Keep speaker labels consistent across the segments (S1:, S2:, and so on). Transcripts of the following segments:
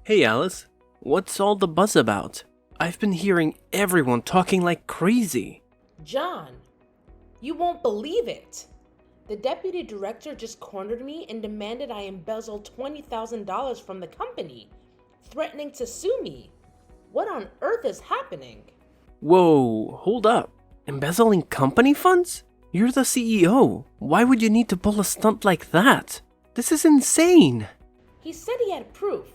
S1: Hey Alice, what's all the buzz about? I've been hearing everyone talking like crazy.
S2: John, you won't believe it. The deputy director just cornered me and demanded I embezzle $20,000 from the company, threatening to sue me. What on earth is happening?
S1: Whoa, hold up. Embezzling company funds? You're the CEO. Why would you need to pull a stunt like that? This is insane.
S2: He said he had proof,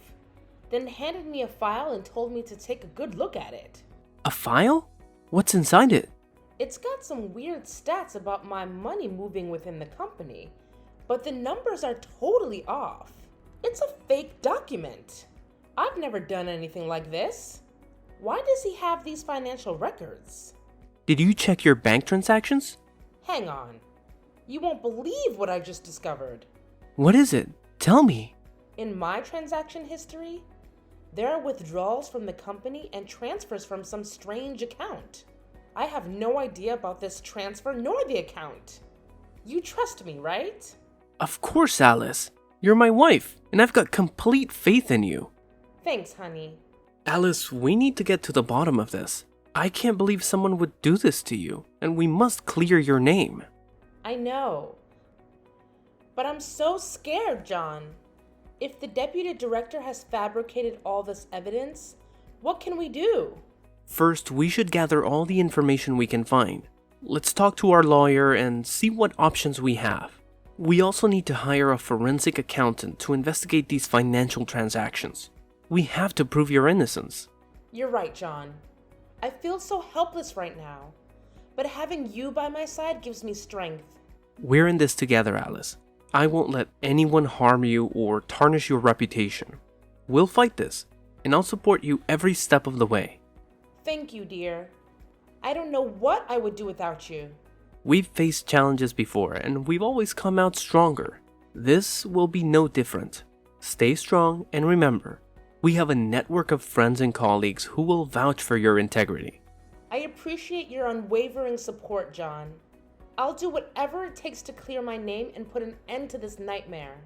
S2: then handed me a file and told me to take a good look at it.
S1: A file? What's inside it?
S2: It's got some weird stats about my money moving within the company, but the numbers are totally off. It's a fake document. I've never done anything like this. Why does he have these financial records?
S1: Did you check your bank transactions?
S2: Hang on. You won't believe what I just discovered.
S1: What is it? Tell me.
S2: In my transaction history, there are withdrawals from the company and transfers from some strange account. I have no idea about this transfer nor the account. You trust me, right?
S1: Of course, Alice. You're my wife, and I've got complete faith in you.
S2: Thanks, honey.
S1: Alice, we need to get to the bottom of this. I can't believe someone would do this to you, and we must clear your name.
S2: I know. But I'm so scared, John. If the deputy director has fabricated all this evidence, what can we do?
S1: First, we should gather all the information we can find. Let's talk to our lawyer and see what options we have. We also need to hire a forensic accountant to investigate these financial transactions. We have to prove your innocence.
S2: You're right, John. I feel so helpless right now, but having you by my side gives me strength.
S1: We're in this together, Alice. I won't let anyone harm you or tarnish your reputation. We'll fight this, and I'll support you every step of the way.
S2: Thank you, dear. I don't know what I would do without you.
S1: We've faced challenges before, and we've always come out stronger. This will be no different. Stay strong, and remember, we have a network of friends and colleagues who will vouch for your integrity.
S2: I appreciate your unwavering support, John. I'll do whatever it takes to clear my name and put an end to this nightmare.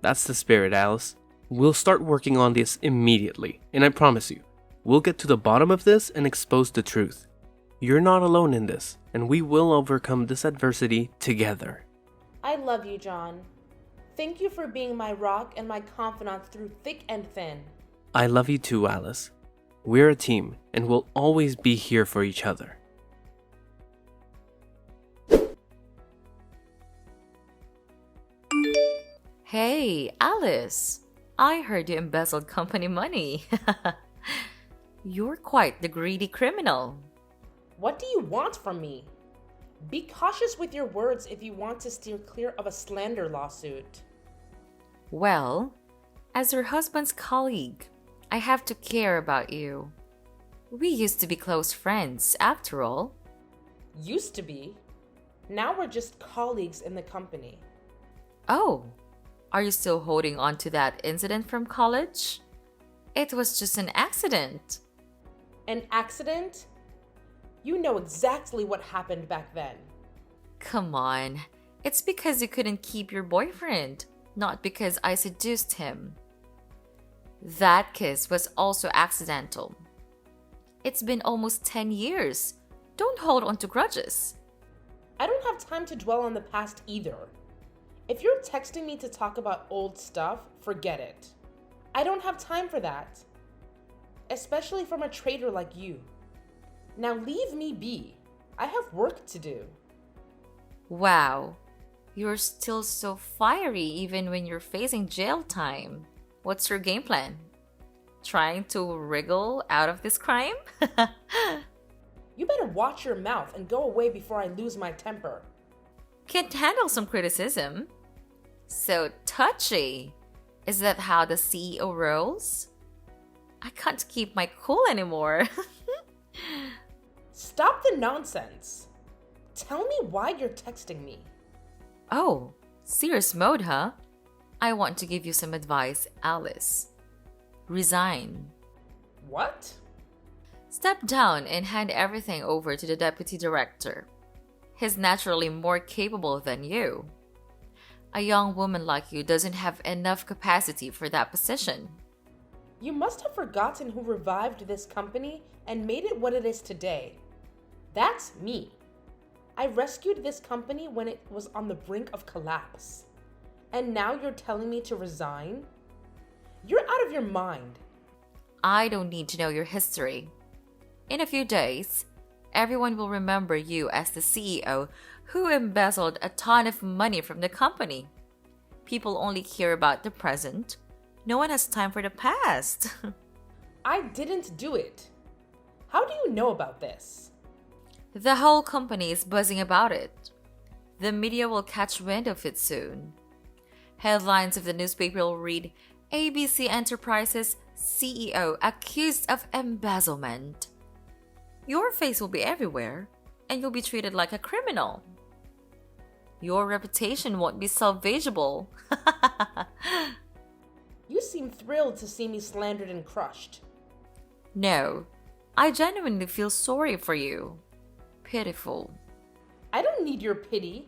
S1: That's the spirit, Alice. We'll start working on this immediately, and I promise you, we'll get to the bottom of this and expose the truth. You're not alone in this, and we will overcome this adversity together.
S2: I love you, John. Thank you for being my rock and my confidant through thick and thin.
S1: I love you too, Alice. We're a team, and we'll always be here for each other.
S3: Hey, Alice. I heard you embezzled company money. You're quite the greedy criminal.
S2: What do you want from me? Be cautious with your words if you want to steer clear of a slander lawsuit.
S3: Well, as your husband's colleague, I have to care about you. We used to be close friends, after all.
S2: Used to be. Now we're just colleagues in the company.
S3: Oh, are you still holding on to that incident from college? It was just an accident.
S2: An accident? You know exactly what happened back then.
S3: Come on, it's because you couldn't keep your boyfriend, not because I seduced him. That kiss was also accidental. It's been almost 10 years. Don't hold on to grudges.
S2: I don't have time to dwell on the past either. If you're texting me to talk about old stuff, forget it. I don't have time for that. Especially from a traitor like you. Now leave me be. I have work to do.
S3: Wow, you're still so fiery even when you're facing jail time. What's your game plan? Trying to wriggle out of this crime?
S2: You better watch your mouth and go away before I lose my temper.
S3: Can't handle some criticism. So touchy. Is that how the CEO rolls? I can't keep my cool anymore.
S2: Stop the nonsense. Tell me why you're texting me.
S3: Oh, serious mode, huh? I want to give you some advice, Alice. Resign.
S2: What?
S3: Step down and hand everything over to the deputy director. He's naturally more capable than you. A young woman like you doesn't have enough capacity for that position.
S2: You must have forgotten who revived this company and made it what it is today. That's me. I rescued this company when it was on the brink of collapse. And now you're telling me to resign? You're out of your mind.
S3: I don't need to know your history. In a few days, everyone will remember you as the CEO who embezzled a ton of money from the company. People only care about the present. No one has time for the past.
S2: I didn't do it. How do you know about this?
S3: The whole company is buzzing about it. The media will catch wind of it soon. Headlines of the newspaper will read, ABC Enterprises CEO accused of embezzlement. Your face will be everywhere, and you'll be treated like a criminal. Your reputation won't be salvageable.
S2: You seem thrilled to see me slandered and crushed.
S3: No, I genuinely feel sorry for you. Pitiful.
S2: I don't need your pity.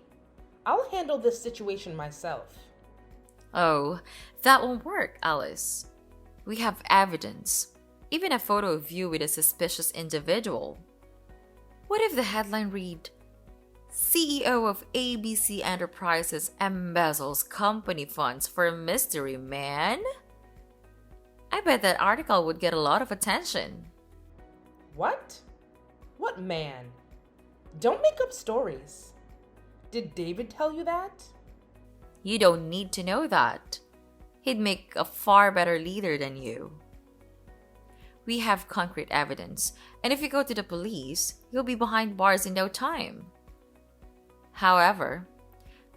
S2: I'll handle this situation myself.
S3: Oh, that won't work, Alice. We have evidence, even a photo of you with a suspicious individual. What if the headline read, CEO of ABC Enterprises embezzles company funds for a mystery man? I bet that article would get a lot of attention.
S2: What? What man? Don't make up stories. Did David tell you that?
S3: You don't need to know that. He'd make a far better leader than you. We have concrete evidence, and if you go to the police, you'll be behind bars in no time. However,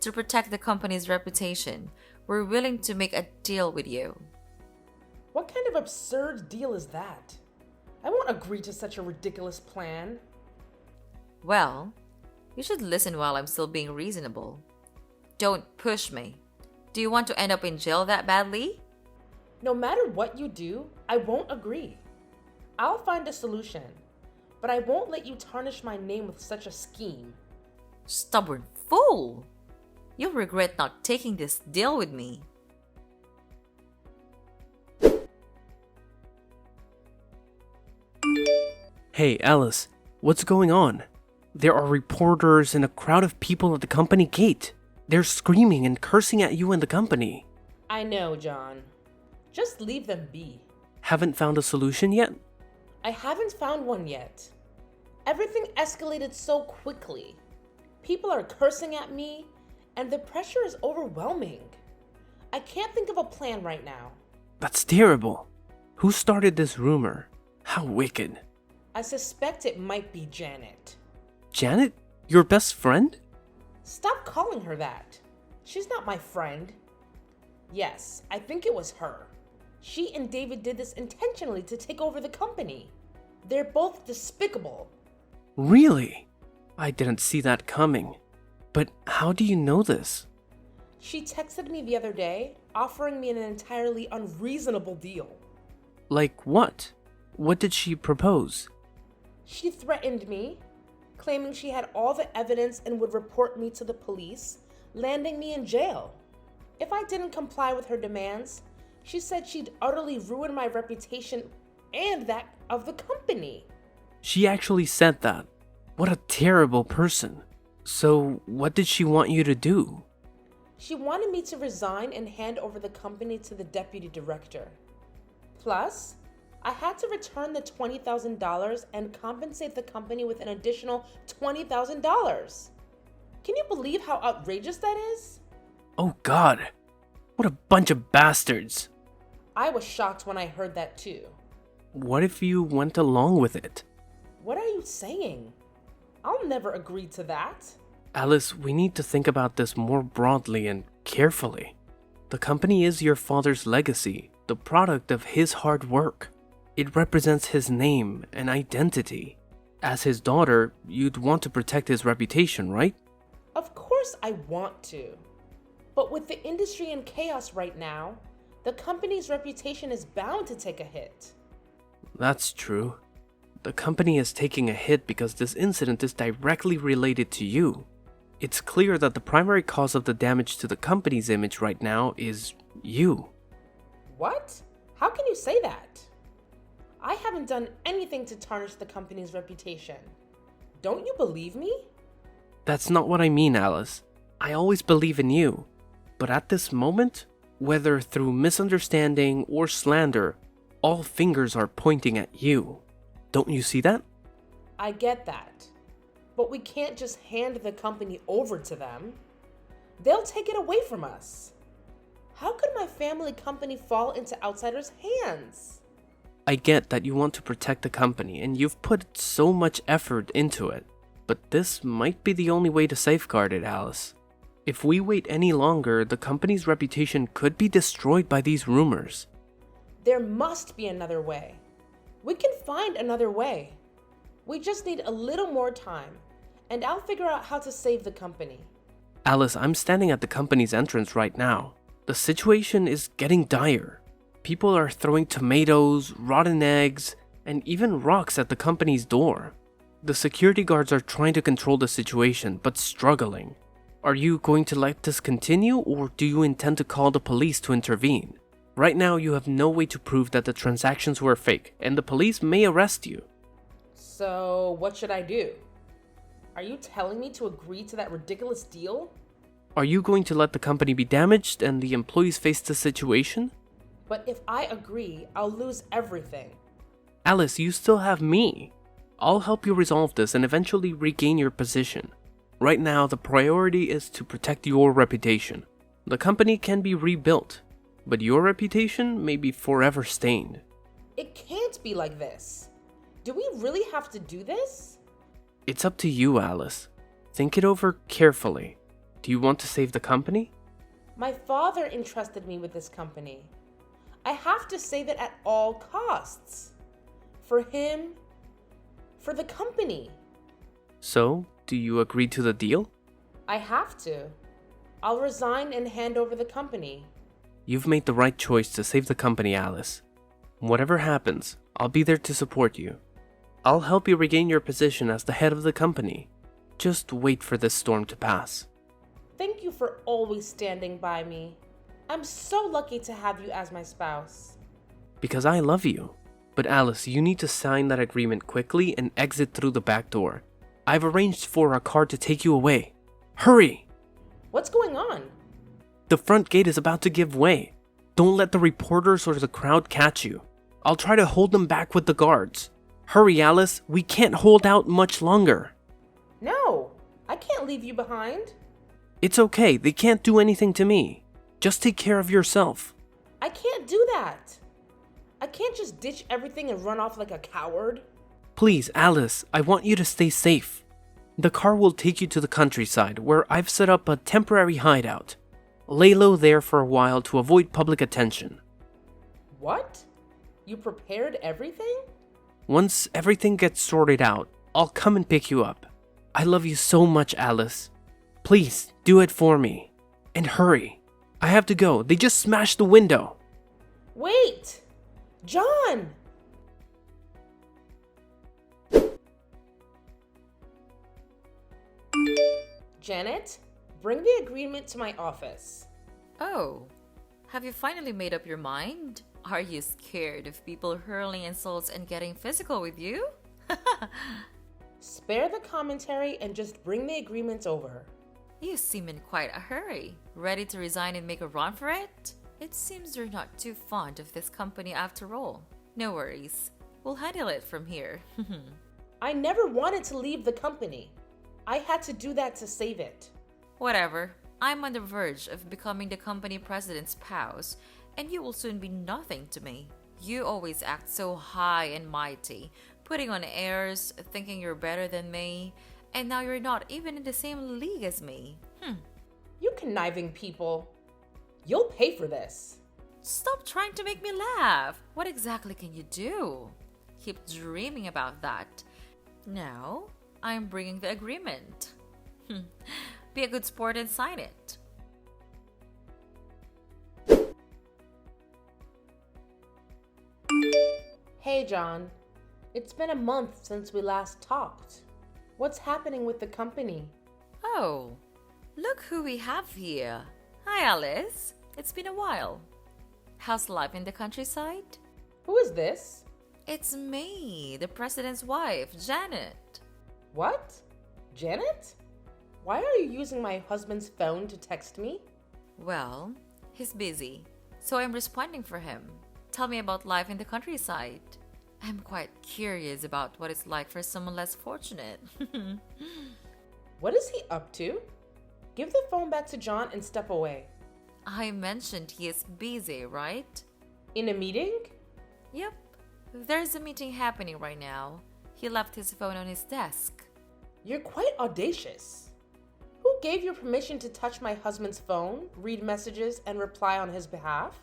S3: to protect the company's reputation, we're willing to make a deal with you.
S2: What kind of absurd deal is that? I won't agree to such a ridiculous plan.
S3: Well, you should listen while I'm still being reasonable. Don't push me. Do you want to end up in jail that badly?
S2: No matter what you do, I won't agree. I'll find a solution, but I won't let you tarnish my name with such a scheme.
S3: Stubborn fool! You'll regret not taking this deal with me.
S1: Hey, Alice, what's going on? There are reporters and a crowd of people at the company gate. They're screaming and cursing at you and the company.
S2: I know, John. Just leave them be.
S1: Haven't found a solution yet?
S2: I haven't found one yet. Everything escalated so quickly. People are cursing at me, and the pressure is overwhelming. I can't think of a plan right now.
S1: That's terrible. Who started this rumor? How wicked.
S2: I suspect it might be Janet.
S1: Janet? Your best friend?
S2: Stop calling her that. She's not my friend. Yes, I think it was her. She and David did this intentionally to take over the company. They're both despicable.
S1: Really? I didn't see that coming. But how do you know this?
S2: She texted me the other day, offering me an entirely unreasonable deal.
S1: Like what? What did she propose?
S2: She threatened me, claiming she had all the evidence and would report me to the police, landing me in jail. If I didn't comply with her demands, she said she'd utterly ruin my reputation and that of the company.
S1: She actually said that. What a terrible person. So, what did she want you to do?
S2: She wanted me to resign and hand over the company to the deputy director. Plus, I had to return the $20,000 and compensate the company with an additional $20,000. Can you believe how outrageous that is?
S1: Oh God. What a bunch of bastards.
S2: I was shocked when I heard that too.
S1: What if you went along with it?
S2: What are you saying? I'll never agree to that.
S1: Alice, we need to think about this more broadly and carefully. The company is your father's legacy, the product of his hard work. It represents his name and identity. As his daughter, you'd want to protect his reputation, right?
S2: Of course I want to. But with the industry in chaos right now, the company's reputation is bound to take a hit.
S1: That's true. The company is taking a hit because this incident is directly related to you. It's clear that the primary cause of the damage to the company's image right now is you.
S2: What? How can you say that? I haven't done anything to tarnish the company's reputation. Don't you believe me?
S1: That's not what I mean, Alice. I always believe in you. But at this moment, whether through misunderstanding or slander, all fingers are pointing at you. Don't you see that?
S2: I get that. But we can't just hand the company over to them. They'll take it away from us. How could my family company fall into outsiders' hands?
S1: I get that you want to protect the company and you've put so much effort into it. But this might be the only way to safeguard it, Alice. If we wait any longer, the company's reputation could be destroyed by these rumors.
S2: There must be another way. We can find another way. We just need a little more time, and I'll figure out how to save the company.
S1: Alice, I'm standing at the company's entrance right now. The situation is getting dire. People are throwing tomatoes, rotten eggs, and even rocks at the company's door. The security guards are trying to control the situation, but struggling. Are you going to let this continue, or do you intend to call the police to intervene? Right now, you have no way to prove that the transactions were fake, and the police may arrest you.
S2: So, what should I do? Are you telling me to agree to that ridiculous deal?
S1: Are you going to let the company be damaged and the employees face the situation?
S2: But if I agree, I'll lose everything.
S1: Alice, you still have me. I'll help you resolve this and eventually regain your position. Right now, the priority is to protect your reputation. The company can be rebuilt, but your reputation may be forever stained.
S2: It can't be like this. Do we really have to do this?
S1: It's up to you, Alice. Think it over carefully. Do you want to save the company?
S2: My father entrusted me with this company. I have to save it at all costs. For him, for the company.
S1: So, do you agree to the deal?
S2: I have to. I'll resign and hand over the company.
S1: You've made the right choice to save the company, Alice. Whatever happens, I'll be there to support you. I'll help you regain your position as the head of the company. Just wait for this storm to pass.
S2: Thank you for always standing by me. I'm so lucky to have you as my spouse.
S1: Because I love you. But Alice, you need to sign that agreement quickly and exit through the back door. I've arranged for a car to take you away. Hurry!
S2: What's going on?
S1: The front gate is about to give way. Don't let the reporters or the crowd catch you. I'll try to hold them back with the guards. Hurry, Alice. We can't hold out much longer.
S2: No, I can't leave you behind.
S1: It's okay. They can't do anything to me. Just take care of yourself.
S2: I can't do that. I can't just ditch everything and run off like a coward.
S1: Please, Alice, I want you to stay safe. The car will take you to the countryside, where I've set up a temporary hideout. Lay low there for a while to avoid public attention.
S2: What? You prepared everything?
S1: Once everything gets sorted out, I'll come and pick you up. I love you so much, Alice. Please, do it for me. And hurry. I have to go. They just smashed the window.
S2: Wait! John! Janet, bring the agreement to my office.
S3: Oh, have you finally made up your mind? Are you scared of people hurling insults and getting physical with you?
S2: Spare the commentary and just bring the agreement over.
S3: You seem in quite a hurry. Ready to resign and make a run for it? It seems you're not too fond of this company after all. No worries. We'll handle it from here.
S2: I never wanted to leave the company. I had to do that to save it.
S3: Whatever. I'm on the verge of becoming the company president's spouse, and you will soon be nothing to me. You always act so high and mighty, putting on airs, thinking you're better than me, and now you're not even in the same league as me.
S2: You conniving people. You'll pay for this.
S3: Stop trying to make me laugh. What exactly can you do? Keep dreaming about that. Now, I'm bringing the agreement. Be a good sport and sign it.
S2: Hey, John. It's been a month since we last talked. What's happening with the company?
S3: Oh, look who we have here. Hi, Alice. It's been a while. How's life in the countryside?
S2: Who is this?
S3: It's me, the president's wife, Janet.
S2: What? Janet? Why are you using my husband's phone to text me?
S3: Well, he's busy, so I'm responding for him. Tell me about life in the countryside. I'm quite curious about what it's like for someone less fortunate.
S2: What is he up to? Give the phone back to John and step away.
S3: I mentioned he is busy, right?
S2: In a meeting?
S3: Yep. There's a meeting happening right now. He left his phone on his desk.
S2: You're quite audacious. Who gave you permission to touch my husband's phone, read messages, and reply on his behalf?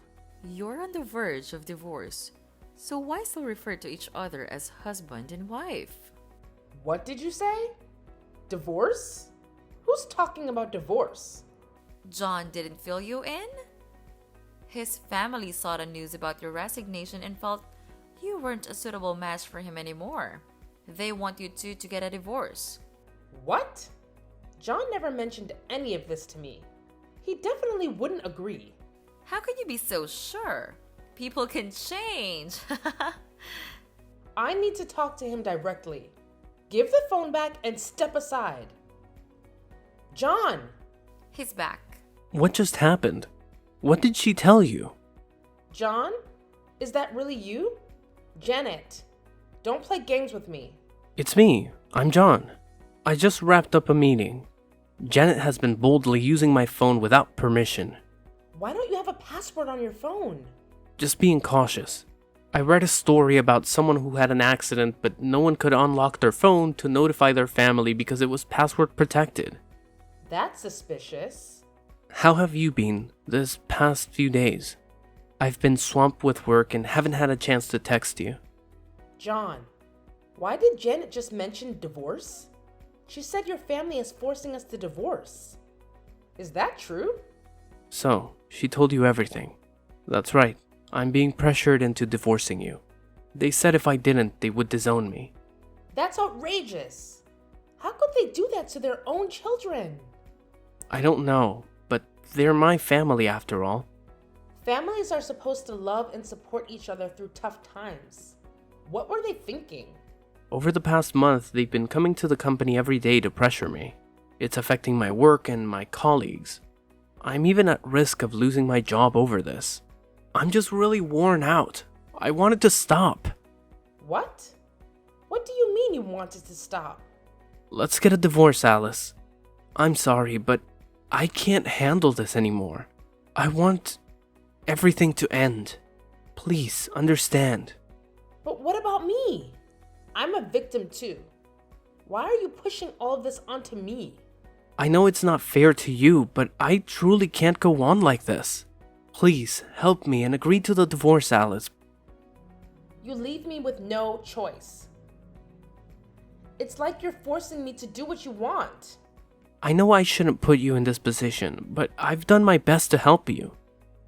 S3: You're on the verge of divorce, so why still refer to each other as husband and wife?
S2: What did you say? Divorce? Who's talking about divorce?
S3: John didn't fill you in? His family saw the news about your resignation and felt you weren't a suitable match for him anymore. They want you two to get a divorce.
S2: What? John never mentioned any of this to me. He definitely wouldn't agree.
S3: How can you be so sure? People can change.
S2: I need to talk to him directly. Give the phone back and step aside. John!
S3: He's back.
S1: What just happened? What did she tell you?
S2: John? Is that really you? Janet, don't play games with me.
S1: It's me. I'm John. I just wrapped up a meeting. Janet has been boldly using my phone without permission.
S2: Why don't you have a password on your phone?
S1: Just being cautious. I read a story about someone who had an accident, but no one could unlock their phone to notify their family because it was password protected.
S2: That's suspicious.
S1: How have you been this past few days? I've been swamped with work and haven't had a chance to text you.
S2: John, why did Janet just mention divorce? She said your family is forcing us to divorce. Is that true?
S1: So, she told you everything. That's right. I'm being pressured into divorcing you. They said if I didn't, they would disown me.
S2: That's outrageous. How could they do that to their own children?
S1: I don't know, but they're my family after all.
S2: Families are supposed to love and support each other through tough times. What were they thinking?
S1: Over the past month, they've been coming to the company every day to pressure me. It's affecting my work and my colleagues. I'm even at risk of losing my job over this. I'm just really worn out. I want it to stop.
S2: What? What do you mean you want it to stop?
S1: Let's get a divorce, Alice. I'm sorry, but I can't handle this anymore. I want everything to end. Please understand.
S2: But what about me? I'm a victim too. Why are you pushing all of this onto me?
S1: I know it's not fair to you, but I truly can't go on like this. Please help me and agree to the divorce, Alice.
S2: You leave me with no choice. It's like you're forcing me to do what you want.
S1: I know I shouldn't put you in this position, but I've done my best to help you.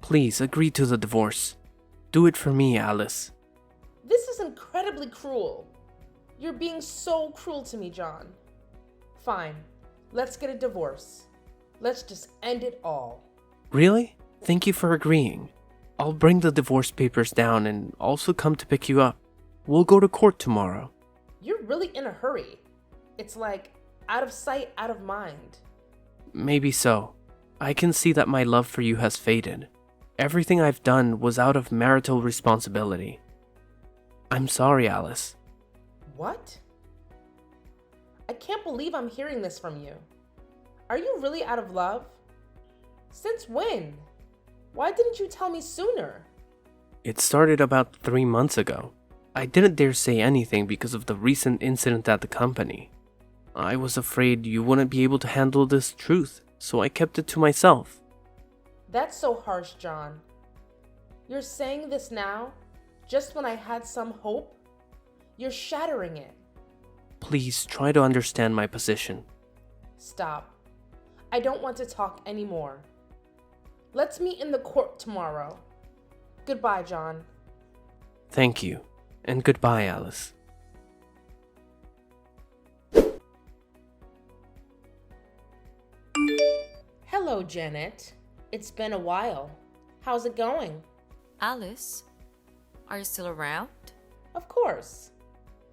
S1: Please agree to the divorce. Do it for me, Alice.
S2: This is incredibly cruel. You're being so cruel to me, John. Fine, let's get a divorce. Let's just end it all.
S1: Really? Thank you for agreeing. I'll bring the divorce papers down and also come to pick you up. We'll go to court tomorrow.
S2: You're really in a hurry. It's like out of sight, out of mind.
S1: Maybe so. I can see that my love for you has faded. Everything I've done was out of marital responsibility. I'm sorry, Alice.
S2: What? I can't believe I'm hearing this from you. Are you really out of love? Since when? Why didn't you tell me sooner?
S1: It started about 3 months ago. I didn't dare say anything because of the recent incident at the company. I was afraid you wouldn't be able to handle this truth, so I kept it to myself.
S2: That's so harsh, John. You're saying this now, just when I had some hope? You're shattering it.
S1: Please try to understand my position.
S2: Stop. I don't want to talk anymore. Let's meet in the court tomorrow. Goodbye, John.
S1: Thank you, and goodbye, Alice.
S2: Hello, Janet. It's been a while. How's it going?
S3: Alice, are you still around?
S2: Of course.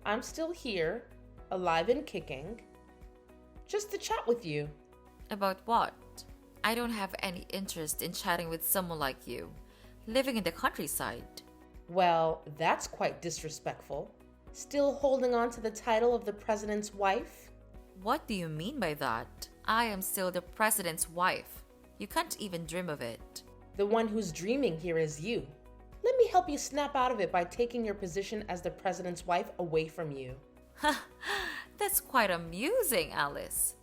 S2: I'm still here, alive and kicking. Just to chat with you.
S3: About what? I don't have any interest in chatting with someone like you, living in the countryside.
S2: Well, that's quite disrespectful. Still holding on to the title of the president's wife?
S3: What do you mean by that? I am still the president's wife. You can't even dream of it.
S2: The one who's dreaming here is you. Let me help you snap out of it by taking your position as the president's wife away from you.
S3: That's quite amusing, Alice.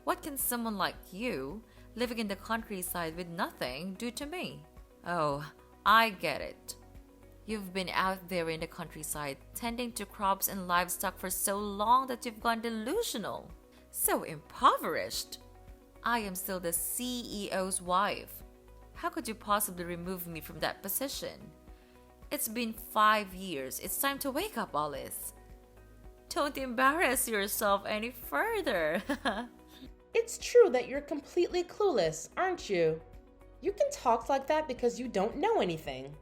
S3: What can someone like you, living in the countryside with nothing, do to me? Oh, I get it. You've been out there in the countryside tending to crops and livestock for so long that you've gone delusional. So impoverished. I am still the CEO's wife. How could you possibly remove me from that position? It's been 5 years. It's time to wake up, Alice. Don't embarrass yourself any further.
S2: It's true that you're completely clueless, aren't you? You can talk like that because you don't know anything.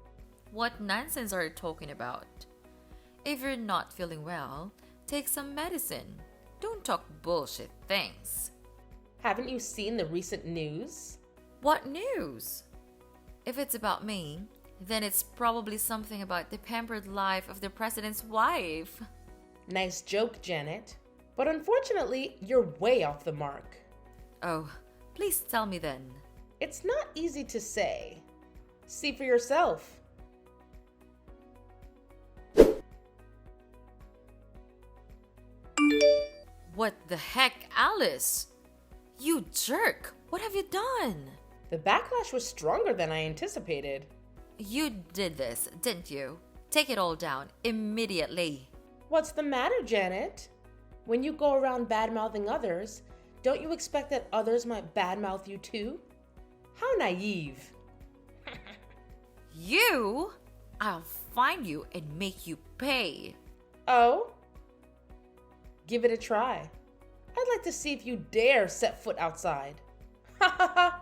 S3: What nonsense are you talking about? If you're not feeling well, take some medicine. Don't talk bullshit things.
S2: Haven't you seen the recent news?
S3: What news? If it's about me, then it's probably something about the pampered life of the president's wife.
S2: Nice joke, Janet. But unfortunately, you're way off the mark.
S3: Oh, please tell me then.
S2: It's not easy to say. See for yourself.
S3: What the heck, Alice? You jerk! What have you done?
S2: The backlash was stronger than I anticipated.
S3: You did this, didn't you? Take it all down immediately.
S2: What's the matter, Janet? When you go around bad-mouthing others, don't you expect that others might badmouth you too? How naive.
S3: You? I'll find you and make you pay.
S2: Oh? Give it a try. I'd like to see if you dare set foot outside. Ha ha ha!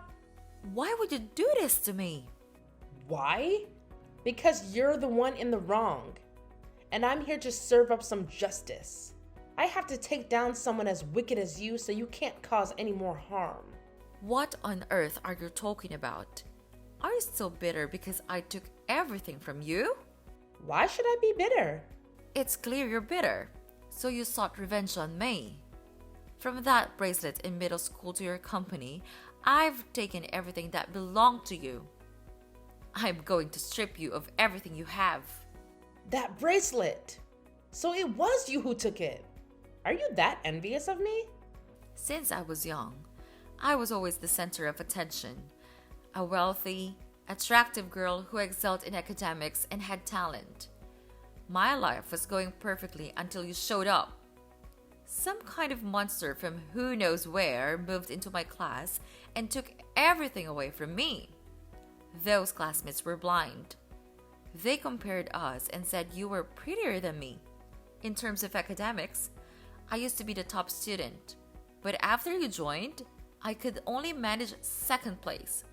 S3: Why would you do this to me?
S2: Why? Because you're the one in the wrong. And I'm here to serve up some justice. I have to take down someone as wicked as you so you can't cause any more harm.
S3: What on earth are you talking about? Are you still bitter because I took everything from you?
S2: Why should I be bitter?
S3: It's clear you're bitter, so you sought revenge on me. From that bracelet in middle school to your company, I've taken everything that belonged to you. I'm going to strip you of everything you have.
S2: That bracelet! So it was you who took it. Are you that envious of me?
S3: Since I was young, I was always the center of attention. A wealthy, attractive girl who excelled in academics and had talent. My life was going perfectly until you showed up. Some kind of monster from who knows where moved into my class and took everything away from me. Those classmates were blind. They compared us and said you were prettier than me. In terms of academics, I used to be the top student. But after you joined, I could only manage second place.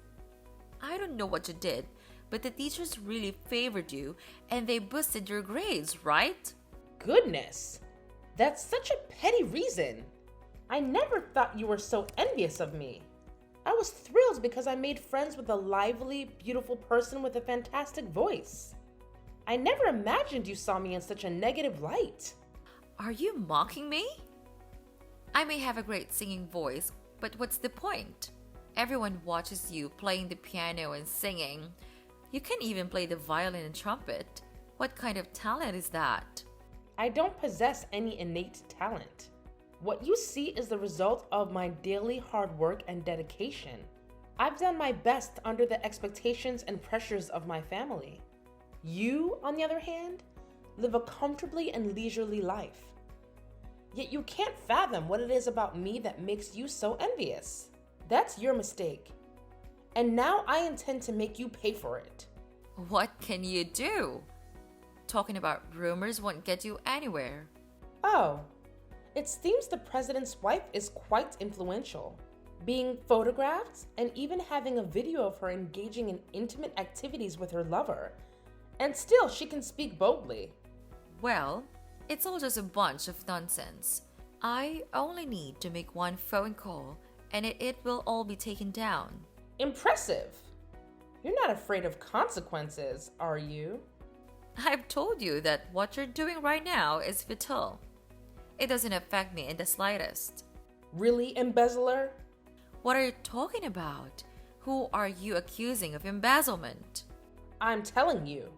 S3: I don't know what you did, but the teachers really favored you and they boosted your grades, right?
S2: Goodness! That's such a petty reason. I never thought you were so envious of me. I was thrilled because I made friends with a lively, beautiful person with a fantastic voice. I never imagined you saw me in such a negative light.
S3: Are you mocking me? I may have a great singing voice, but what's the point? Everyone watches you playing the piano and singing. You can even play the violin and trumpet. What kind of talent is that?
S2: I don't possess any innate talent. What you see is the result of my daily hard work and dedication. I've done my best under the expectations and pressures of my family. You, on the other hand, live a comfortably and leisurely life. Yet you can't fathom what it is about me that makes you so envious. That's your mistake. And now I intend to make you pay for it.
S3: What can you do? Talking about rumors won't get you anywhere.
S2: Oh, it seems the president's wife is quite influential. Being photographed and even having a video of her engaging in intimate activities with her lover And still, she can speak boldly.
S3: Well, it's all just a bunch of nonsense. I only need to make one phone call and it will all be taken down.
S2: Impressive. You're not afraid of consequences, are you?
S3: I've told you that what you're doing right now is futile. It doesn't affect me in the slightest.
S2: Really, embezzler?
S3: What are you talking about? Who are you accusing of embezzlement?
S2: I'm telling you,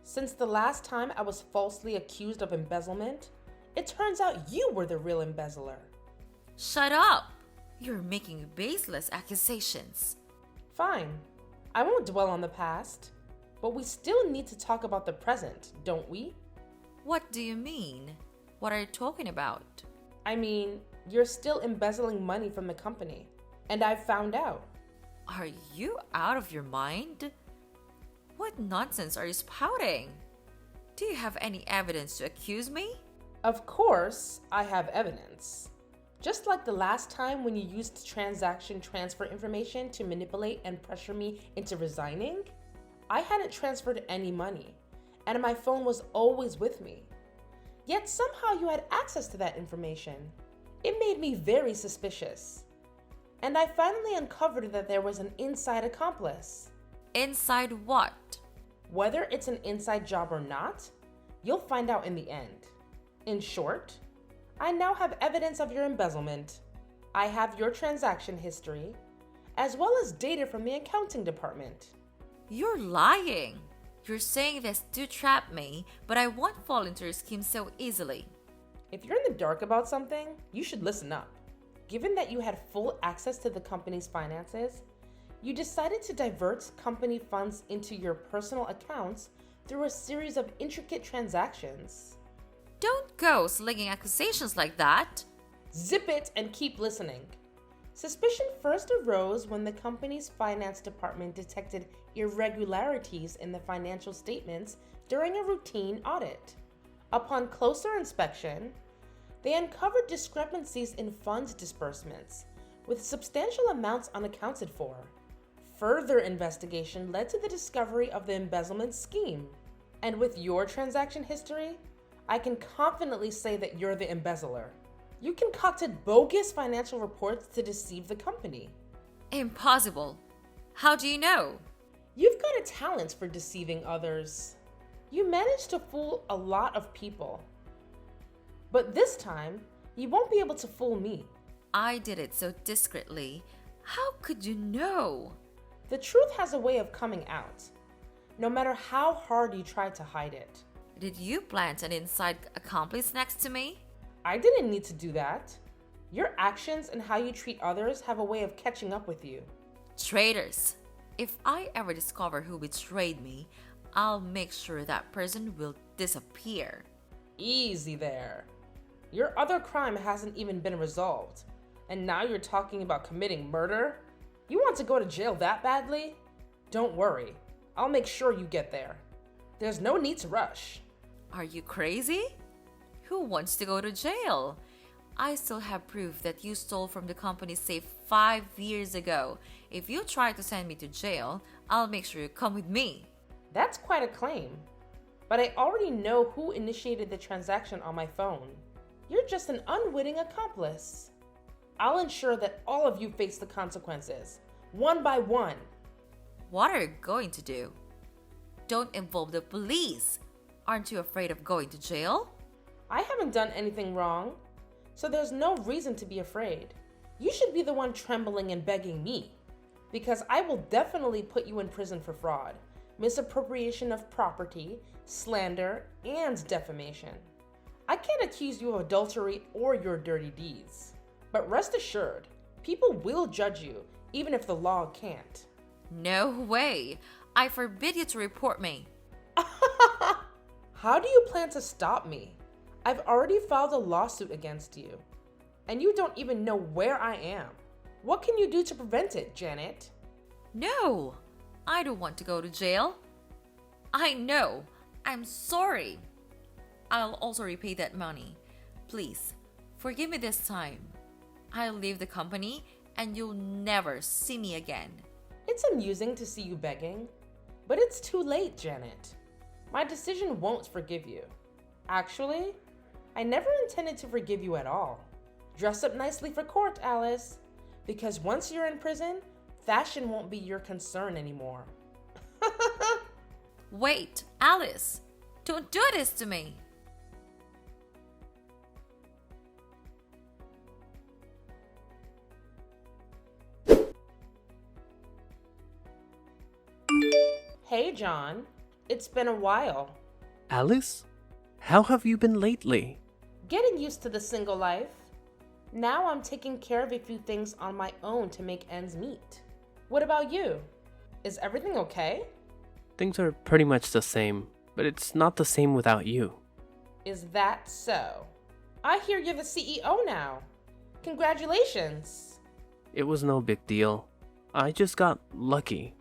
S2: since the last time I was falsely accused of embezzlement, it turns out you were the real embezzler.
S3: Shut up! You're making baseless accusations.
S2: Fine. I won't dwell on the past, but we still need to talk about the present, don't we?
S3: What do you mean? What are you talking about?
S2: I mean, you're still embezzling money from the company, and I've found out.
S3: Are you out of your mind? What nonsense are you spouting? Do you have any evidence to accuse me?
S2: Of course, I have evidence. Just like the last time when you used transaction transfer information to manipulate and pressure me into resigning, I hadn't transferred any money, and my phone was always with me. Yet somehow you had access to that information. It made me very suspicious. And I finally uncovered that there was an inside accomplice.
S3: Inside what?
S2: Whether it's an inside job or not, you'll find out in the end. In short, I now have evidence of your embezzlement. I have your transaction history, as well as data from the accounting department.
S3: You're lying. You're saying this to trap me, but I won't fall into your scheme so easily.
S2: If you're in the dark about something, you should listen up. Given that you had full access to the company's finances, you decided to divert company funds into your personal accounts through a series of intricate transactions.
S3: Don't go slinging accusations like that.
S2: Zip it and keep listening. Suspicion first arose when the company's finance department detected irregularities in the financial statements during a routine audit. Upon closer inspection, they uncovered discrepancies in fund disbursements, with substantial amounts unaccounted for. Further investigation led to the discovery of the embezzlement scheme. And with your transaction history, I can confidently say that you're the embezzler. You concocted bogus financial reports to deceive the company.
S3: Impossible. How do you know?
S2: You've got a talent for deceiving others. You managed to fool a lot of people. But this time, you won't be able to fool me.
S3: I did it so discreetly. How could you know?
S2: The truth has a way of coming out, no matter how hard you try to hide it.
S3: Did you plant an inside accomplice next to me?
S2: I didn't need to do that. Your actions and how you treat others have a way of catching up with you.
S3: Traitors. If I ever discover who betrayed me, I'll make sure that person will disappear.
S2: Easy there. Your other crime hasn't even been resolved, and now you're talking about committing murder? You want to go to jail that badly? Don't worry, I'll make sure you get there. There's no need to rush.
S3: Are you crazy? Who wants to go to jail? I still have proof that you stole from the company's safe 5 years ago. If you try to send me to jail, I'll make sure you come with me.
S2: That's quite a claim. But I already know who initiated the transaction on my phone. You're just an unwitting accomplice. I'll ensure that all of you face the consequences, one by one.
S3: What are you going to do? Don't involve the police. Aren't you afraid of going to jail?
S2: I haven't done anything wrong, so there's no reason to be afraid. You should be the one trembling and begging me, because I will definitely put you in prison for fraud, misappropriation of property, slander, and defamation. I can't accuse you of adultery or your dirty deeds, but rest assured, people will judge you, even if the law can't.
S3: No way. I forbid you to report me.
S2: How do you plan to stop me? I've already filed a lawsuit against you, and you don't even know where I am. What can you do to prevent it, Janet?
S3: No, I don't want to go to jail. I know. I'm sorry. I'll also repay that money. Please, forgive me this time. I'll leave the company and you'll never see me again.
S2: It's amusing to see you begging, but it's too late, Janet. My decision won't forgive you. Actually, I never intended to forgive you at all. Dress up nicely for court, Alice, because once you're in prison, fashion won't be your concern anymore.
S3: Wait, Alice, don't do this to me.
S2: Hey, John. It's been a while.
S1: Alice? How have you been lately?
S2: Getting used to the single life. Now I'm taking care of a few things on my own to make ends meet. What about you? Is everything okay?
S1: Things are pretty much the same, but it's not the same without you.
S2: Is that so? I hear you're the CEO now. Congratulations.
S1: It was no big deal. I just got lucky.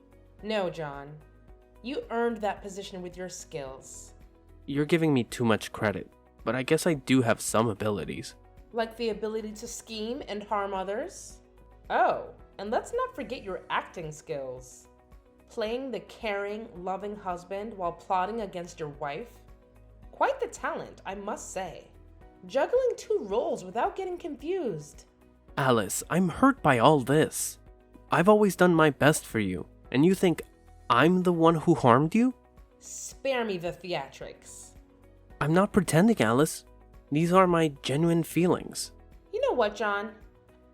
S2: No, John. You earned that position with your skills.
S1: You're giving me too much credit, but I guess I do have some abilities.
S2: Like the ability to scheme and harm others? Oh, and let's not forget your acting skills. Playing the caring, loving husband while plotting against your wife? Quite the talent, I must say. Juggling two roles without getting confused.
S1: Alice, I'm hurt by all this. I've always done my best for you, and you think I'm the one who harmed you?
S2: Spare me the theatrics.
S1: I'm not pretending, Alice. These are my genuine feelings.
S2: You know what, John?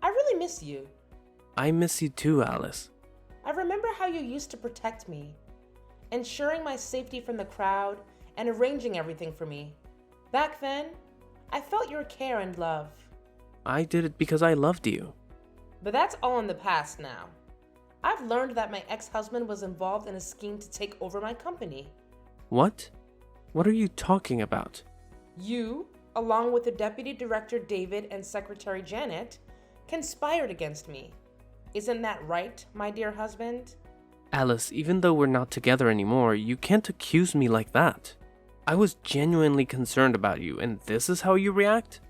S2: I really miss you.
S1: I miss you too, Alice.
S2: I remember how you used to protect me, ensuring my safety from the crowd and arranging everything for me. Back then, I felt your care and love.
S1: I did it because I loved you.
S2: But that's all in the past now. I've learned that my ex-husband was involved in a scheme to take over my company.
S1: What? What are you talking about?
S2: You, along with the Deputy Director David and Secretary Janet, conspired against me. Isn't that right, my dear husband?
S1: Alice, even though we're not together anymore, you can't accuse me like that. I was genuinely concerned about you, and this is how you react?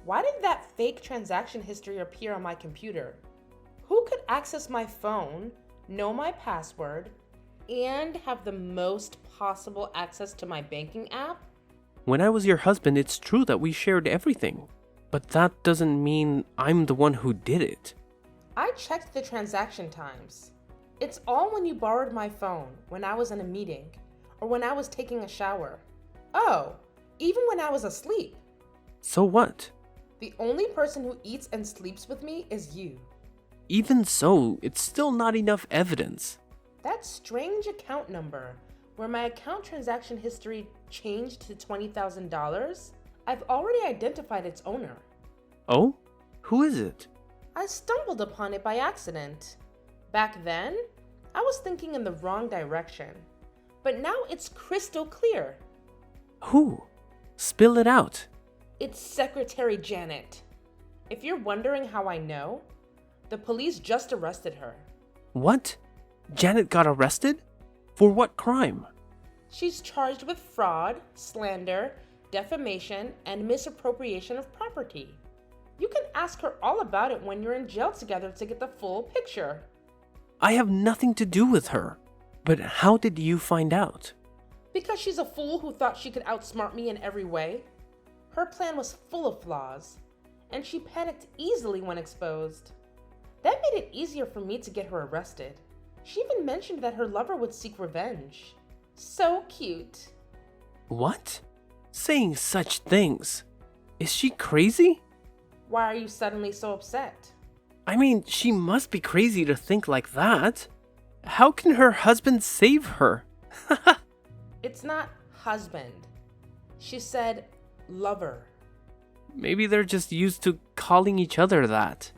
S2: Why did that fake transaction history appear on my computer? Who could access my phone, know my password, and have the most possible access to my banking app?
S1: When I was your husband, it's true that we shared everything. But that doesn't mean I'm the one who did it.
S2: I checked the transaction times. It's all when you borrowed my phone, when I was in a meeting, or when I was taking a shower. Oh, even when I was asleep.
S1: So what?
S2: The only person who eats and sleeps with me is you.
S1: Even so, it's still not enough evidence.
S2: That strange account number, where my account transaction history changed to $20,000, I've already identified its owner.
S1: Oh? Who is it?
S2: I stumbled upon it by accident. Back then, I was thinking in the wrong direction. But now it's crystal clear.
S1: Who? Spill it out.
S2: It's Secretary Janet. If you're wondering how I know, the police just arrested her.
S1: What? Janet got arrested? For what crime?
S2: She's charged with fraud, slander, defamation, and misappropriation of property. You can ask her all about it when you're in jail together to get the full picture.
S1: I have nothing to do with her. But how did you find out?
S2: Because she's a fool who thought she could outsmart me in every way. Her plan was full of flaws, and she panicked easily when exposed. That made it easier for me to get her arrested. She even mentioned that her lover would seek revenge. So cute.
S1: What? Saying such things. Is she crazy?
S2: Why are you suddenly so upset?
S1: I mean, she must be crazy to think like that. How can her husband save her?
S2: It's not husband. She said lover.
S1: Maybe they're just used to calling each other that.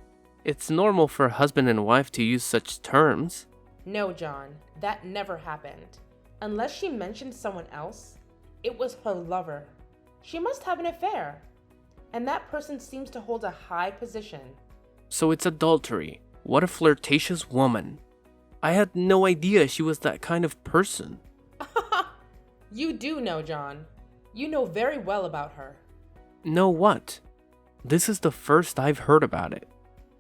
S1: It's normal for a husband and wife to use such terms.
S2: No, John, that never happened. Unless she mentioned someone else, it was her lover. She must have an affair. And that person seems to hold a high position.
S1: So it's adultery. What a flirtatious woman. I had no idea she was that kind of person.
S2: You do know, John. You know very well about her.
S1: Know what? This is the first I've heard about it.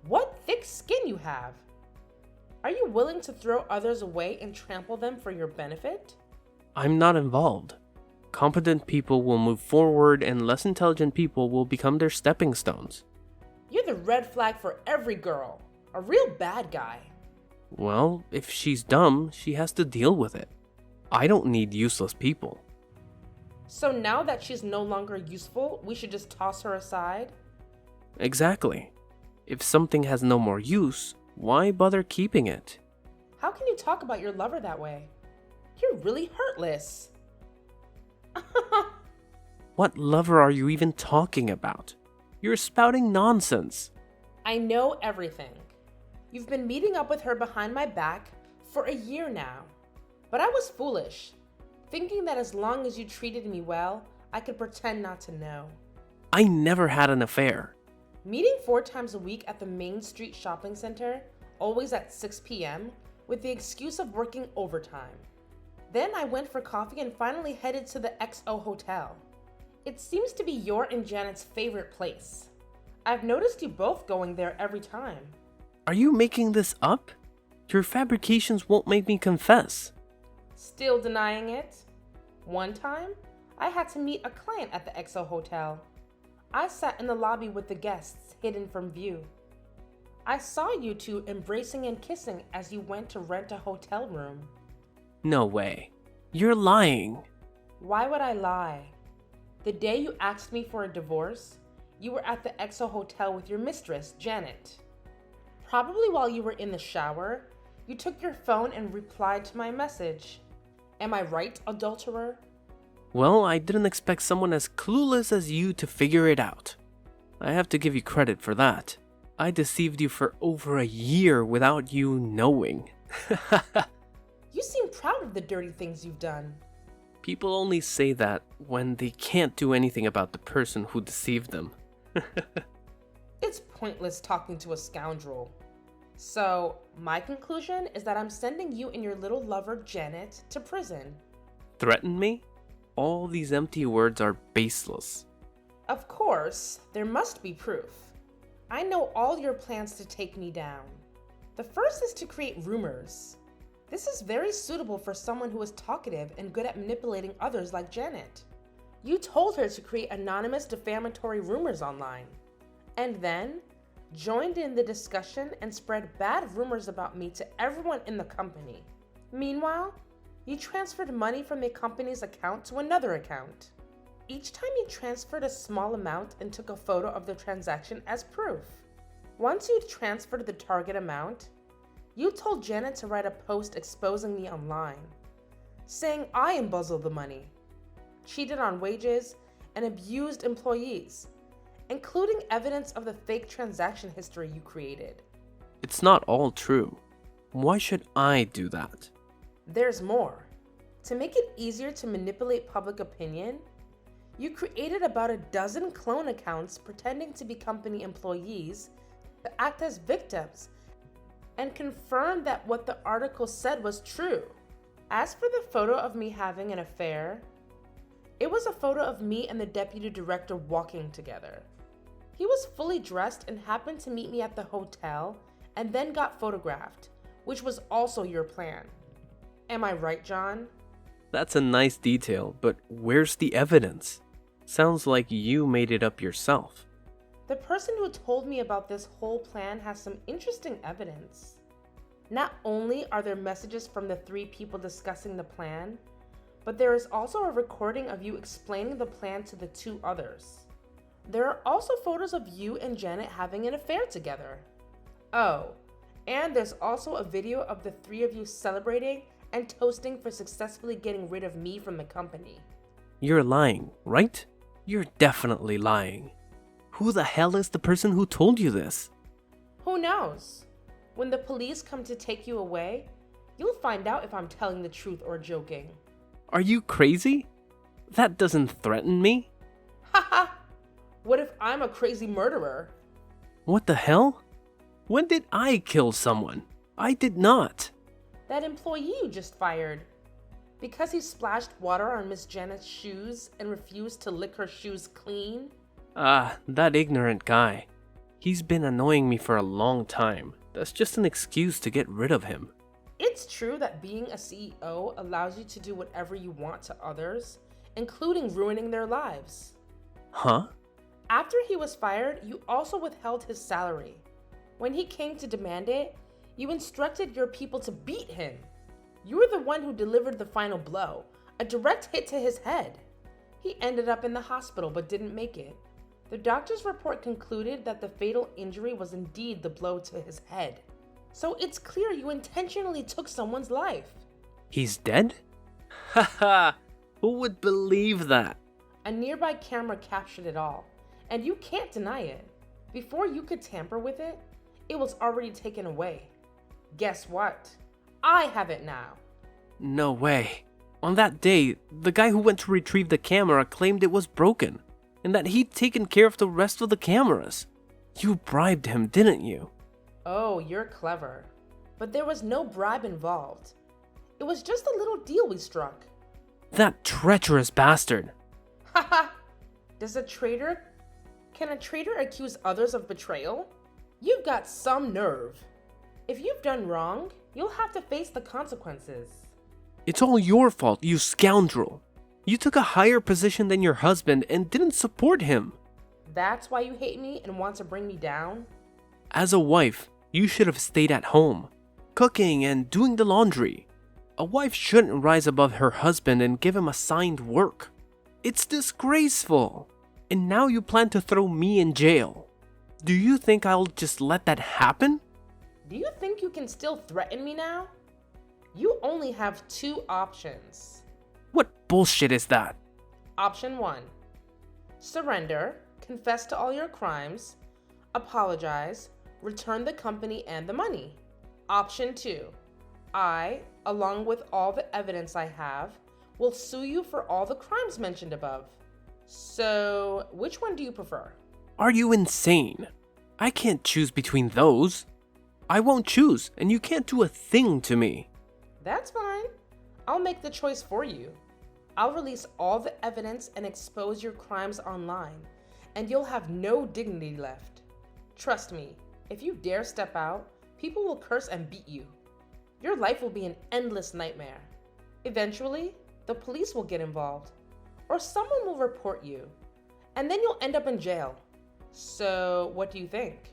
S2: What thick skin you have. Are you willing to throw others away and trample them for your benefit?
S1: I'm not involved. Competent people will move forward and less intelligent people will become their stepping stones.
S2: You're the red flag for every girl. A real bad guy.
S1: Well, if she's dumb, she has to deal with it. I don't need useless people.
S2: So now that she's no longer useful, we should just toss her aside?
S1: Exactly. If something has no more use, why bother keeping it?
S2: How can you talk about your lover that way? You're really heartless.
S1: What lover are you even talking about? You're spouting nonsense.
S2: I know everything. You've been meeting up with her behind my back for a year now. But I was foolish, thinking that as long as you treated me well, I could pretend not to know.
S1: I never had an affair.
S2: Meeting 4 times a week at the Main Street Shopping Center, always at 6 p.m., with the excuse of working overtime. Then I went for coffee and finally headed to the XO Hotel. It seems to be your and Janet's favorite place. I've noticed you both going there every time.
S1: Are you making this up? Your fabrications won't make me confess.
S2: Still denying it? One time, I had to meet a client at the XO Hotel. I sat in the lobby with the guests, hidden from view. I saw you two embracing and kissing as you went to rent a hotel room.
S1: No way. You're lying.
S2: Why would I lie? The day you asked me for a divorce, you were at the XO Hotel with your mistress, Janet. Probably while you were in the shower, you took your phone and replied to my message. Am I right, adulterer?
S1: Well, I didn't expect someone as clueless as you to figure it out. I have to give you credit for that. I deceived you for over a year without you knowing.
S2: You seem proud of the dirty things you've done.
S1: People only say that when they can't do anything about the person who deceived them.
S2: It's pointless talking to a scoundrel. So, my conclusion is that I'm sending you and your little lover, Janet, to prison.
S1: Threaten me? All these empty words are baseless.
S2: Of course, there must be proof. I know all your plans to take me down. The first is to create rumors. This is very suitable for someone who is talkative and good at manipulating others like Janet. You told her to create anonymous defamatory rumors online, and then joined in the discussion and spread bad rumors about me to everyone in the company. Meanwhile, you transferred money from the company's account to another account. Each time you transferred a small amount and took a photo of the transaction as proof. Once you'd transferred the target amount, you told Janet to write a post exposing me online, saying I embezzled the money, cheated on wages, and abused employees, including evidence of the fake transaction history you created.
S1: It's not all true. Why should I do that?
S2: There's more. To make it easier to manipulate public opinion, you created about a dozen clone accounts pretending to be company employees to act as victims and confirm that what the article said was true. As for the photo of me having an affair, it was a photo of me and the deputy director walking together. He was fully dressed and happened to meet me at the hotel and then got photographed, which was also your plan. Am I right, John?
S1: That's a nice detail, but where's the evidence? Sounds like you made it up yourself.
S2: The person who told me about this whole plan has some interesting evidence. Not only are there messages from the 3 people discussing the plan, but there is also a recording of you explaining the plan to the 2 others. There are also photos of you and Janet having an affair together. Oh, and there's also a video of the 3 of you celebrating and toasting for successfully getting rid of me from the company.
S1: You're lying, right? You're definitely lying. Who the hell is the person who told you this?
S2: Who knows? When the police come to take you away, you'll find out if I'm telling the truth or joking.
S1: Are you crazy? That doesn't threaten me.
S2: Haha! What if I'm a crazy murderer?
S1: What the hell? When did I kill someone? I did not.
S2: That employee you just fired. Because he splashed water on Miss Janet's shoes and refused to lick her shoes clean?
S1: That ignorant guy. He's been annoying me for a long time. That's just an excuse to get rid of him.
S2: It's true that being a CEO allows you to do whatever you want to others including ruining their lives.
S1: Huh?
S2: After he was fired, you also withheld his salary. When he came to demand it, you instructed your people to beat him. You were the one who delivered the final blow, a direct hit to his head. He ended up in the hospital but didn't make it. The doctor's report concluded that the fatal injury was indeed the blow to his head. So it's clear you intentionally took someone's life.
S1: He's dead? Haha, who would believe that?
S2: A nearby camera captured it all, and you can't deny it. Before you could tamper with it, it was already taken away. Guess what? I have it now.
S1: No way. On that day, the guy who went to retrieve the camera claimed it was broken, and that he'd taken care of the rest of the cameras. You bribed him, didn't you?
S2: Oh, you're clever. But there was no bribe involved. It was just a little deal we struck.
S1: That treacherous bastard.
S2: Haha! Can a traitor accuse others of betrayal? You've got some nerve. If you've done wrong, you'll have to face the consequences.
S1: It's all your fault, you scoundrel. You took a higher position than your husband and didn't support him.
S2: That's why you hate me and want to bring me down?
S1: As a wife, you should have stayed at home, cooking and doing the laundry. A wife shouldn't rise above her husband and give him assigned work. It's disgraceful. And now you plan to throw me in jail. Do you think I'll just let that happen?
S2: Do you think you can still threaten me now? You only have two options.
S1: What bullshit is that?
S2: Option 1. Surrender, confess to all your crimes, apologize, return the company and the money. Option 2. I, along with all the evidence I have, will sue you for all the crimes mentioned above. So, which one do you prefer?
S1: Are you insane? I can't choose between those. I won't choose, and you can't do a thing to me.
S2: That's fine. I'll make the choice for you. I'll release all the evidence and expose your crimes online, and you'll have no dignity left. Trust me, if you dare step out, people will curse and beat you. Your life will be an endless nightmare. Eventually, the police will get involved, or someone will report you, and then you'll end up in jail. So, what do you think?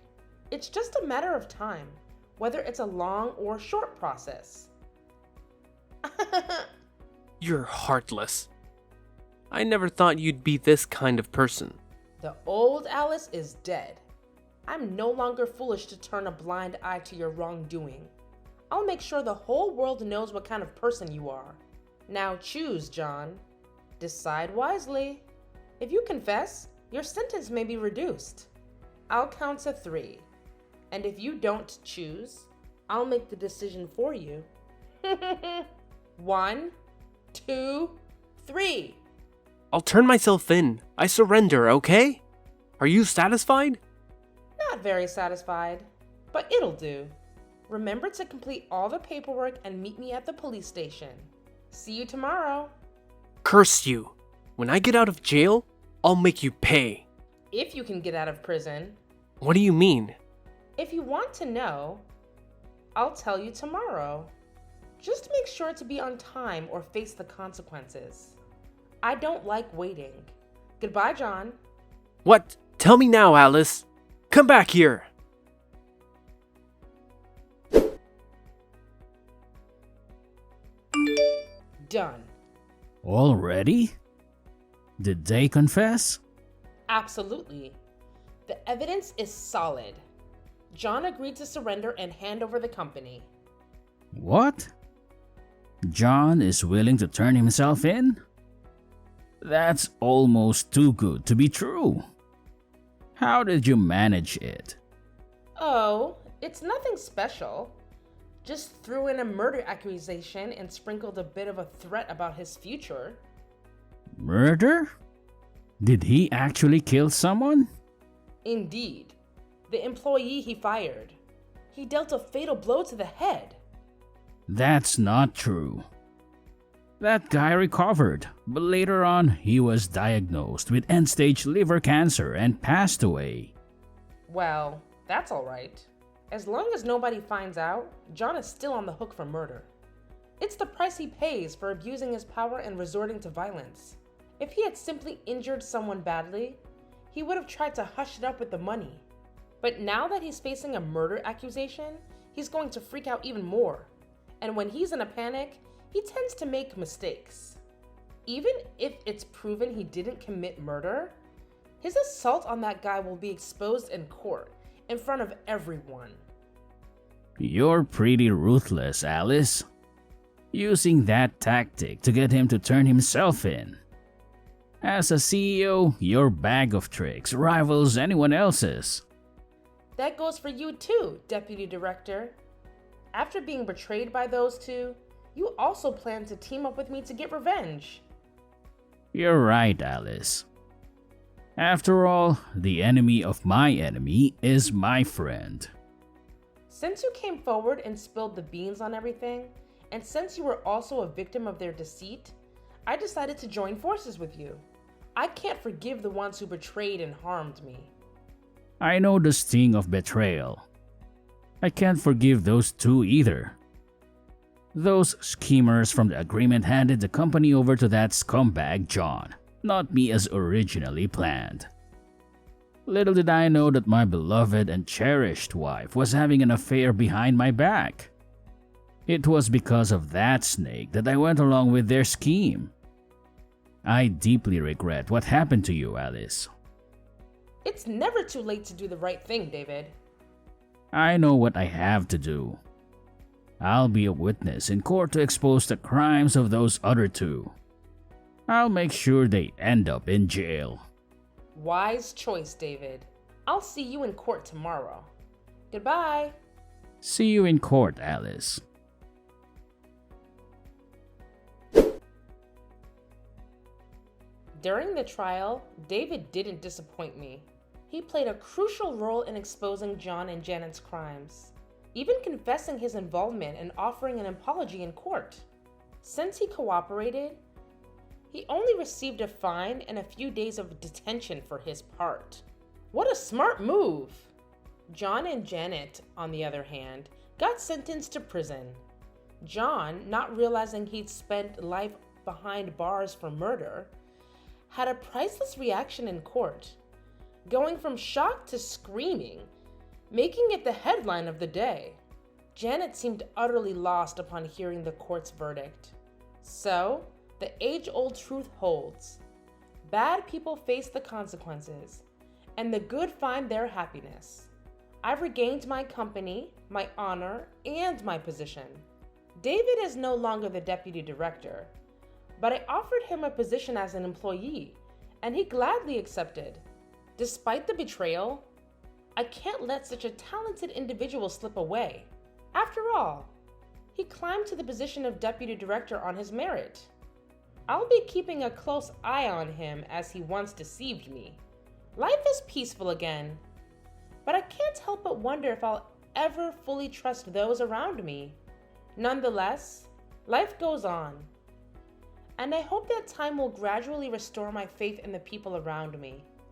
S2: It's just a matter of time, whether it's a long or short process.
S1: You're heartless. I never thought you'd be this kind of person.
S2: The old Alice is dead. I'm no longer foolish to turn a blind eye to your wrongdoing. I'll make sure the whole world knows what kind of person you are. Now choose, John. Decide wisely. If you confess, your sentence may be reduced. I'll count to 3. And if you don't choose, I'll make the decision for you. 1, 2, 3.
S1: I'll turn myself in. I surrender, okay? Are you satisfied?
S2: Not very satisfied, but it'll do. Remember to complete all the paperwork and meet me at the police station. See you tomorrow.
S1: Curse you. When I get out of jail, I'll make you pay.
S2: If you can get out of prison.
S1: What do you mean?
S2: If you want to know, I'll tell you tomorrow. Just make sure to be on time or face the consequences. I don't like waiting. Goodbye, John.
S1: What? Tell me now, Alice. Come back here.
S2: Done.
S4: Already? Did they confess?
S2: Absolutely. The evidence is solid. John agreed to surrender and hand over the company.
S4: What? John is willing to turn himself in? That's almost too good to be true. How did you manage it?
S2: Oh, it's nothing special. Just threw in a murder accusation and sprinkled a bit of a threat about his future.
S4: Murder? Did he actually kill someone?
S2: Indeed. The employee he fired. He dealt a fatal blow to the head.
S4: That's not true. That guy recovered, but later on he was diagnosed with end-stage liver cancer and passed away.
S2: Well, that's all right. As long as nobody finds out, John is still on the hook for murder. It's the price he pays for abusing his power and resorting to violence. If he had simply injured someone badly, he would have tried to hush it up with the money. But now that he's facing a murder accusation, he's going to freak out even more. And when he's in a panic, he tends to make mistakes. Even if it's proven he didn't commit murder, his assault on that guy will be exposed in court in front of everyone.
S4: You're pretty ruthless, Alice. Using that tactic to get him to turn himself in. As a CEO, your bag of tricks rivals anyone else's.
S2: That goes for you too, Deputy Director. After being betrayed by those two, you also plan to team up with me to get revenge.
S4: You're right, Alice. After all, the enemy of my enemy is my friend.
S2: Since you came forward and spilled the beans on everything, and since you were also a victim of their deceit, I decided to join forces with you. I can't forgive the ones who betrayed and harmed me.
S4: I know the sting of betrayal. I can't forgive those two either. Those schemers from the agreement handed the company over to that scumbag John, not me as originally planned. Little did I know that my beloved and cherished wife was having an affair behind my back. It was because of that snake that I went along with their scheme. I deeply regret what happened to you, Alice.
S2: It's never too late to do the right thing, David.
S4: I know what I have to do. I'll be a witness in court to expose the crimes of those other two. I'll make sure they end up in jail.
S2: Wise choice, David. I'll see you in court tomorrow. Goodbye.
S4: See you in court, Alice.
S2: During the trial, David didn't disappoint me. He played a crucial role in exposing John and Janet's crimes, even confessing his involvement and offering an apology in court. Since he cooperated, he only received a fine and a few days of detention for his part. What a smart move! John and Janet, on the other hand, got sentenced to prison. John, not realizing he'd spent life behind bars for murder, had a priceless reaction in court, going from shock to screaming, making it the headline of the day. Janet seemed utterly lost upon hearing the court's verdict. So, the age-old truth holds. Bad people face the consequences, and the good find their happiness. I've regained my company, my honor, and my position. David is no longer the deputy director, but I offered him a position as an employee, and he gladly accepted. Despite the betrayal, I can't let such a talented individual slip away. After all, he climbed to the position of deputy director on his merit. I'll be keeping a close eye on him as he once deceived me. Life is peaceful again, but I can't help but wonder if I'll ever fully trust those around me. Nonetheless, life goes on, and I hope that time will gradually restore my faith in the people around me.